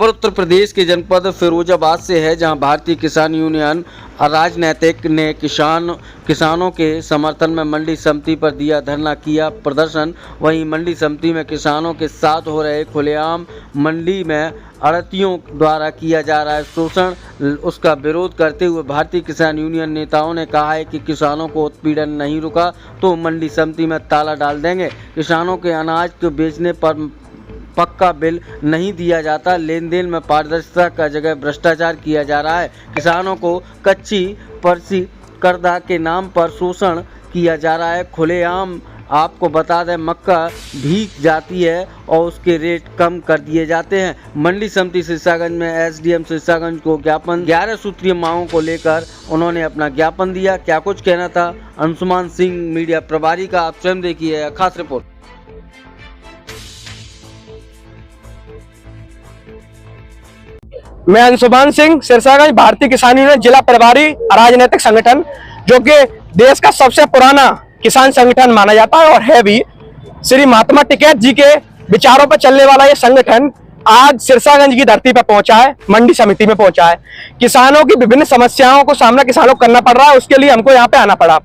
खबर उत्तर प्रदेश के जनपद फिरोजाबाद से है, जहां भारतीय किसान यूनियन राजनीतिक ने किसानों के समर्थन में मंडी समिति पर दिया धरना, किया प्रदर्शन। वहीं मंडी समिति में किसानों के साथ हो रहे खुलेआम मंडी में आड़तियों द्वारा किया जा रहा है शोषण, उसका विरोध करते हुए भारतीय किसान यूनियन नेताओं ने कहा है कि किसानों को उत्पीड़न नहीं रुका तो मंडी समिति में ताला डाल देंगे। किसानों के अनाज को बेचने पर पक्का बिल नहीं दिया जाता, लेन देन में पारदर्शिता का जगह भ्रष्टाचार किया जा रहा है। किसानों को कच्ची पर्ची कर्जा के नाम पर शोषण किया जा रहा है। खुलेआम आपको बता दें, मक्का भीग जाती है और उसके रेट कम कर दिए जाते हैं। मंडी समिति सिरसागंज में एसडीएम सिरसागंज को ज्ञापन 11 सूत्रीय मांगों को लेकर उन्होंने अपना ज्ञापन दिया। क्या कुछ कहना था अंशुमान सिंह मीडिया प्रभारी का, आप स्वयं देखिए खास रिपोर्ट। मैं अंशुमान सिंह सिरसागंज भारतीय किसान यूनियन जिला प्रभारी राजनीतिक संगठन, जो कि देश का सबसे पुराना किसान संगठन माना जाता है और है भी। श्री महात्मा टिकैत जी के विचारों पर चलने वाला ये संगठन आज सिरसागंज की धरती पर पहुंचा है, मंडी समिति में पहुंचा है। किसानों की विभिन्न समस्याओं को सामना किसानों को करना पड़ रहा है, उसके लिए हमको यहाँ पे आना पड़ा।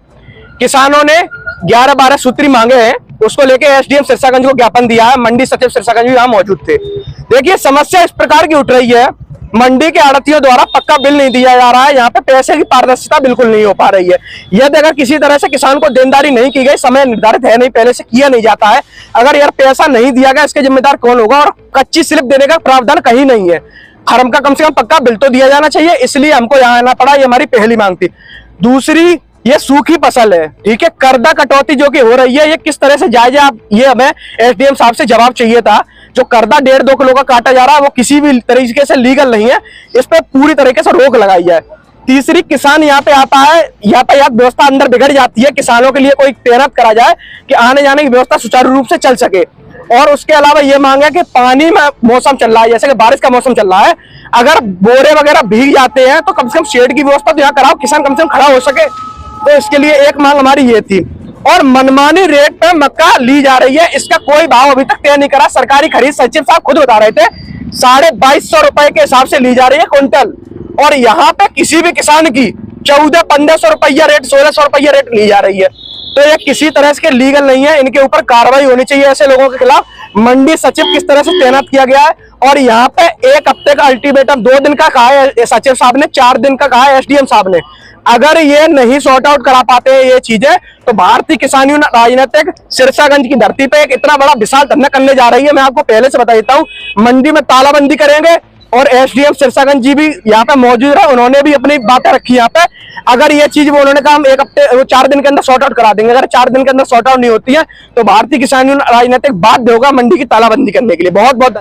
किसानों ने 11-12 सूत्री मांगे हैं, उसको लेके एसडीएम सिरसागंज को ज्ञापन दिया है। मंडी सचिव सिरसागंज भी यहाँ मौजूद थे। देखिए, समस्या इस प्रकार की उठ रही है, मंडी के आड़तियों द्वारा पक्का बिल नहीं दिया जा रहा है। यहाँ पे पैसे की पारदर्शिता बिल्कुल नहीं हो पा रही है। यदि अगर किसी तरह से किसान को देनदारी नहीं की गई, समय निर्धारित है नहीं, पहले से किया नहीं जाता है, अगर यार पैसा नहीं दिया गया, इसके जिम्मेदार कौन होगा? और कच्ची स्लिप देने का प्रावधान कहीं नहीं है। फर्म का कम से कम पक्का बिल तो दिया जाना चाहिए, इसलिए हमको यहाँ आना पड़ा। ये हमारी पहली मांग थी। दूसरी, ये सूखी फसल है, ठीक है, कर्जा कटौती जो कि हो रही है, ये किस तरह से जायज है? ये हमें एसडीएम साहब से जवाब चाहिए था। जो कर्जा 1.5-2 किलो का काटा जा रहा है, वो किसी भी तरीके से लीगल नहीं है, इस पर पूरी तरीके से रोक लगाई जाए। तीसरी, किसान यहाँ पे आता है, यातायात व्यवस्था अंदर बिगड़ जाती है, किसानों के लिए कोई तैनात करा जाए कि आने जाने की व्यवस्था सुचारू रूप से चल सके। और उसके अलावा ये मांग है कि पानी में मौसम चल रहा है, जैसे कि बारिश का मौसम चल रहा है, अगर बोरे वगैरह भीग जाते हैं तो कम से कम शेड की व्यवस्था तो यहाँ कराओ, किसान कम से कम खड़ा हो सके। तो इसके लिए एक मांग हमारी ये थी। और मनमानी रेट पे मक्का ली जा रही है, इसका कोई भाव अभी तक तय नहीं करा। सरकारी खरीद सचिव साहब खुद बता रहे थे 2250 रुपए के हिसाब से ली जा रही है क्विंटल, और यहाँ पे किसी भी किसान की 1400-1500 रुपया रेट, 1600 रुपया रेट ली जा रही है। तो ये किसी तरह से लीगल नहीं है, इनके ऊपर कार्रवाई होनी चाहिए। ऐसे लोगों के खिलाफ मंडी सचिव किस तरह से तैनात किया गया है, और यहाँ पे 1 हफ्ते का अल्टीमेटम 2 दिन का कहा है सचिव साहब ने, 4 दिन का कहा है एसडीएम साहब ने। अगर ये नहीं सॉर्ट आउट करा पाते हैं ये चीजें, तो भारतीय किसान यूनियन राजनीतिक सिरसागंज की धरती पे एक इतना बड़ा विशाल धरना करने जा रही है। मैं आपको पहले से बता देता हूँ, मंडी में तालाबंदी करेंगे, और एसडीएम सिरसागंज जी भी यहाँ पे मौजूद है, उन्होंने भी अपनी बातें रखी यहाँ पे। अगर ये चीज वो उन्होंने कहा हम 1 हफ्ते, वो 4 दिन के अंदर सॉर्ट आउट करा देंगे। अगर 4 दिन के अंदर सॉर्ट आउट नहीं होती है तो भारतीय किसान यूनियन राजनीतिक बाध्य होगा मंडी की तालाबंदी करने के लिए। बहुत बहुत